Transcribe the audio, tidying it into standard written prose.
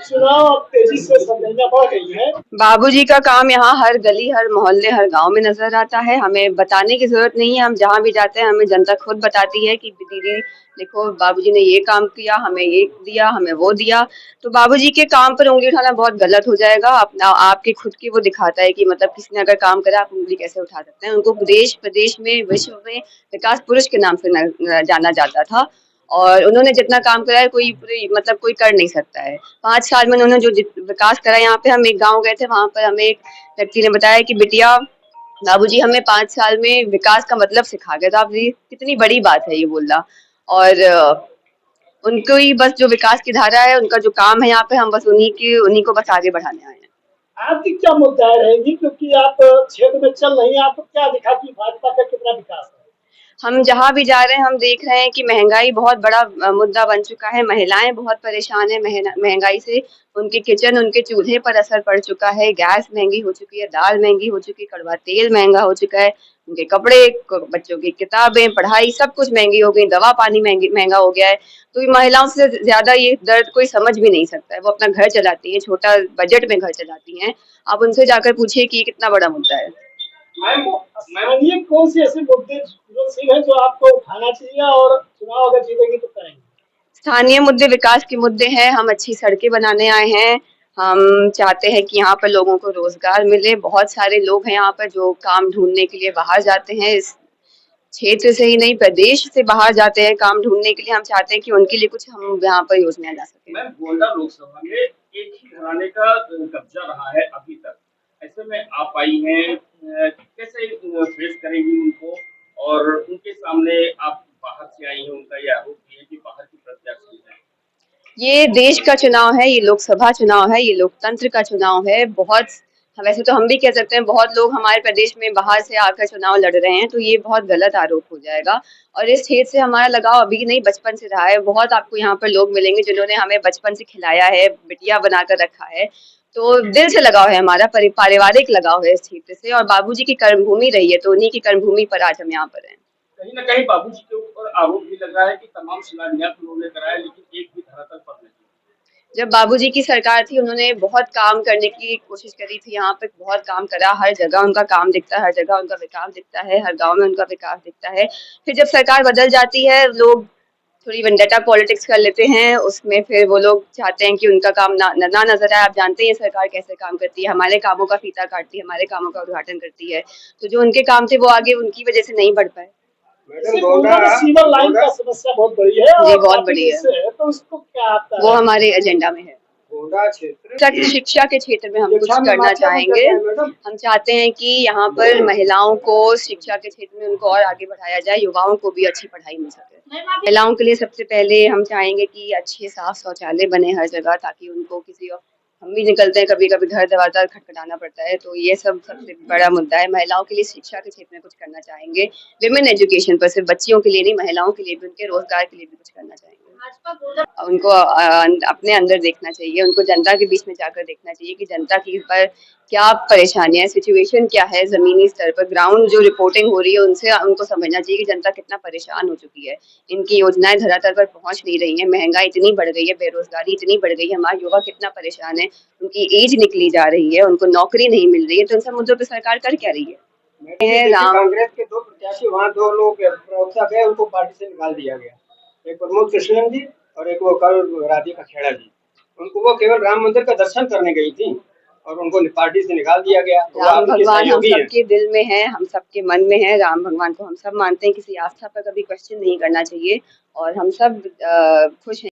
चुनाव अब तेजी से सरगर्मियां बढ़ गई है। बाबूजी का काम यहाँ हर गली, हर मोहल्ले, हर गांव में नजर आता है। हमें बताने की जरूरत नहीं है, हम जहाँ भी जाते हैं हमें जनता खुद बताती है कि दीदी देखो बाबूजी ने ये काम किया, हमें ये दिया, हमें वो दिया। तो बाबूजी के काम पर उंगली उठाना बहुत गलत हो जाएगा। अपना आपके खुद की वो दिखाता है कि मतलब किसी ने अगर काम करा आप उंगली कैसे उठा सकते हैं। उनको देश प्रदेश में विश्व में विकास पुरुष के नाम से जाना जाता था और उन्होंने जितना काम करा है कोई मतलब कोई कर नहीं सकता है। 5 साल में उन्होंने जो विकास करा, यहाँ पे हम एक गांव गए थे, वहां पर हमें एक व्यक्ति ने बताया कि बिटिया बाबूजी हमें 5 साल में विकास का मतलब सिखा गया। तो आप ये कितनी बड़ी बात है ये बोलना। और उनको ही बस जो विकास की धारा है, उनका जो काम है यहाँ पे, हम बस उन्हीं को बस आगे बढ़ाने आए हैं। आपकी क्या मुद्दाएं रहेंगी, क्योंकि आप क्षेत्र में चल रही हैं, आपको क्या दिखा कि भाजपा का कितना विकास है? हम जहाँ भी जा रहे हैं हम देख रहे हैं कि महंगाई बहुत बड़ा मुद्दा बन चुका है। महिलाएं बहुत परेशान है महंगाई से। उनके किचन, उनके चूल्हे पर असर पड़ चुका है। गैस महंगी हो चुकी है, दाल महंगी हो चुकी है, कड़वा तेल महंगा हो चुका है। उनके कपड़े, बच्चों की किताबें, पढ़ाई सब कुछ महंगी हो गई। दवा पानी महंगा हो गया है। तो ये महिलाओं से ज्यादा ये दर्द कोई समझ भी नहीं सकता है। वो अपना घर चलाती है, छोटा बजट में घर चलाती हैं। आप उनसे जाकर पूछिए कि ये कितना बड़ा मुद्दा है। मैम, ये कौन से ऐसे मुद्दे हैं जो आपको उठाना चाहिए और चुनाव अगर जीतेंगे तो करेंगे? स्थानीय मुद्दे विकास के मुद्दे हैं। हम अच्छी सड़कें बनाने आए हैं। हम चाहते हैं कि यहाँ पर लोगों को रोजगार मिले। बहुत सारे लोग हैं यहाँ पर जो काम ढूंढने के लिए बाहर जाते हैं। इस क्षेत्र से ही नहीं, प्रदेश से बाहर जाते हैं काम ढूंढने के लिए। हम चाहते हैं कि उनके लिए कुछ हम यहाँ पर योजनाएं ला सकें। मैम, गोंडा लोकसभा में एक ही घराने का कब्जा रहा है अभी तक। ऐसे में आप आई हैं, कैसे फेस करेंगी उनको? और उनके सामने आप बाहर से आई हैं, उनका ये आरोप भी है कि बाहर की प्रत्याशी है। ये देश का चुनाव है, ये लोकसभा चुनाव है, ये लोकतंत्र का चुनाव है। बहुत वैसे तो हम भी कह सकते हैं बहुत लोग हमारे प्रदेश में बाहर से आकर चुनाव लड़ रहे हैं, तो ये बहुत गलत आरोप हो जाएगा। और इस क्षेत्र से हमारा लगाव अभी नहीं, बचपन से रहा है। बहुत आपको यहाँ पर लोग मिलेंगे जिन्होंने हमें बचपन से खिलाया है, बिटिया बनाकर रखा है। तो दिल से लगाव है हमारा, पारिवारिक लगाव है इस क्षेत्र से। और बाबूजी की कर्मभूमि रही है, तो उन्हीं की कर्मभूमि पर आज हम यहाँ पर हैं। कहीं न कहीं बाबूजी के ऊपर आरोप भी लगा है कि तमाम शिलान्यास उन्होंने कराया, लेकिन एक भी धरातल पर नहीं। जब बाबूजी की सरकार थी उन्होंने बहुत काम करने की कोशिश करी थी। यहाँ पे बहुत काम करा, हर जगह उनका काम दिखता है, हर जगह उनका विकास दिखता है, हर गांव में उनका विकास दिखता है। फिर जब सरकार बदल जाती है, लोग थोड़ी वेंडेटा पॉलिटिक्स कर लेते हैं। उसमें फिर वो लोग चाहते हैं कि उनका काम ना नजर आए। आप जानते हैं सरकार कैसे काम करती है, हमारे कामों का फीता काटती है, हमारे कामों का उद्घाटन करती है। तो जो उनके काम थे वो आगे उनकी वजह से नहीं बढ़ पाए। सीवर लाइन का समस्या बहुत बड़ी है जी और बहुत बड़ी है, तो उसको क्या आता वो है? हमारे एजेंडा में है। शिक्षा के क्षेत्र में हम कुछ करना चाहेंगे। हम चाहते हैं कि यहाँ पर महिलाओं को शिक्षा के क्षेत्र में उनको और आगे बढ़ाया जाए, युवाओं को भी अच्छी पढ़ाई मिल सके। महिलाओं के लिए सबसे पहले हम चाहेंगे कि अच्छे साफ शौचालय बने हर जगह, ताकि उनको किसी और, हम भी निकलते हैं कभी कभी घर दरवाजा खटखटाना पड़ता है। तो ये सब सबसे बड़ा मुद्दा है। महिलाओं के लिए शिक्षा के क्षेत्र में कुछ करना चाहेंगे। विमेन एजुकेशन पर, सिर्फ बच्चियों के लिए नहीं, महिलाओं के लिए भी, उनके रोजगार के लिए भी कुछ करना चाहेंगे। उनको अपने अंदर देखना चाहिए, उनको जनता के बीच में जाकर देखना चाहिए कि जनता की पर क्या परेशानियां, सिचुएशन क्या है जमीनी स्तर पर, ग्राउंड जो रिपोर्टिंग हो रही है उनसे उनको समझना चाहिए कि जनता कितना परेशान हो चुकी है। इनकी योजनाएं धरातल पर पहुंच नहीं रही है, महंगाई इतनी बढ़ गई है, बेरोजगारी इतनी बढ़ गई है, हमारे युवा कितना परेशान है, उनकी एज निकली जा रही है, उनको नौकरी नहीं मिल रही है। तो इन सब मुद्दों पर सरकार कर क्या रही है? कांग्रेस के दो प्रत्याशी वहाँ, दो लोग प्रवक्ता गए, उनको पार्टी से निकाल दिया गया। एक प्रमोद कृष्णन जी और एक वो कल राधिका खेड़ा जी। उनको वो केवल राम मंदिर का दर्शन करने गई थी और उनको पार्टी से निकाल दिया गया। तो राम भगवान हम सबके दिल में है, हम सबके मन में है। राम भगवान को हम सब मानते हैं, किसी आस्था पर कभी क्वेश्चन नहीं करना चाहिए और हम सब खुश हैं।